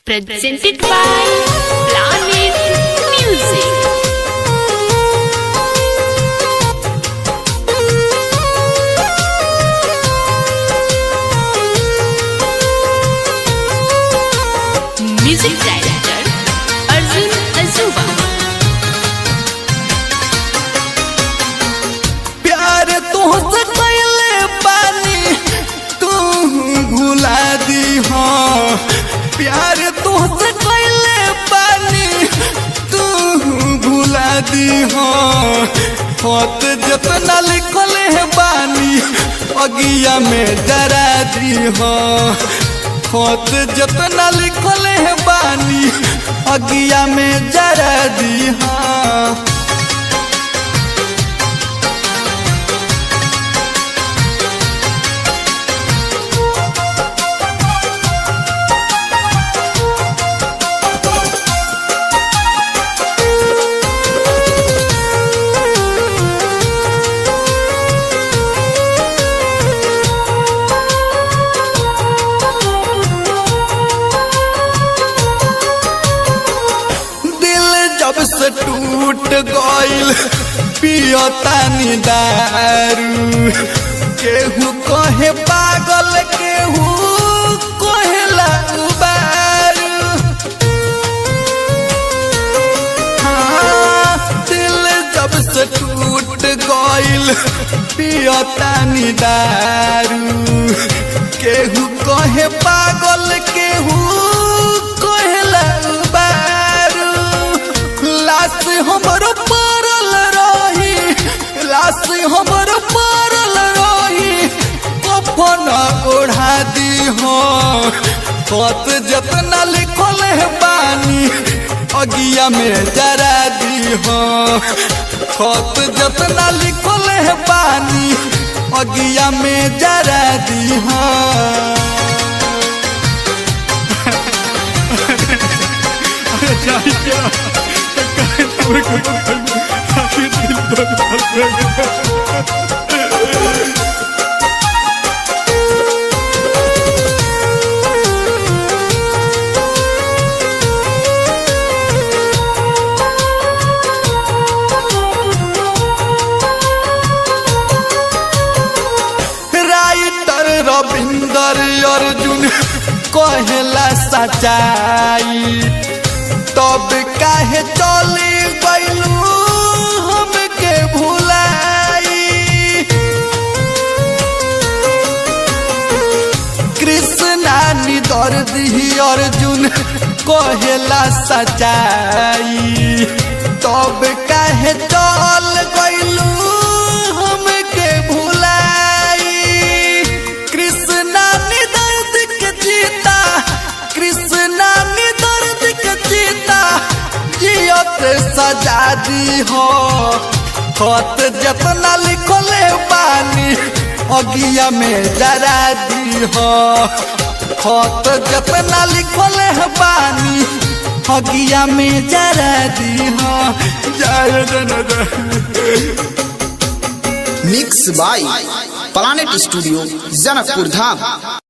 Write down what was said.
Presented by Planet Music. Music Director Arjun Azuba. प्यार तुझसे पहले पानी तू भुला दी हो। प्यार तुझसे पहले पानी तू भुला दी हो। होत जितना लिखल है बानी अगिया में जरा दी हो। होत जितना लिखल है बानी अगिया में जरा दी हो। जब से टूट गइल पियतानी दारू। केहू कहे पागल केहू कहेला उबारू। हाँ, दिल जब से टूट गइल पियतानी दारू। केहू कहे पागल केहू कहेला उबारू। लाश हमर पारल रही, लाश हमर पारल रही, कफन ओढ़ा दी हो। खत जितना लिखल है बानी अगिया में जरा दी हो। खत जितना लिखल है बानी अगिया में जरा दी हो। राइटर रविंदर अर्जुन कहेला सच्चाई। तब काहे चली गइलू हमके भुलाई। कृष्णा निदर्दी अर्जुन कहेला सच्चाई। तब काहे चल गइलू हमके भुलाई। कृष्णा निदर्दी के जीता, कृष्णा निदर्दी के जीता जियत सजा दी हो। खत जितना लिखल बानी अगिया में जरा दी हो। खत जितना लिखल बानी अगिया में जरा दी हो। Mix by planet studio Janakpur Dham.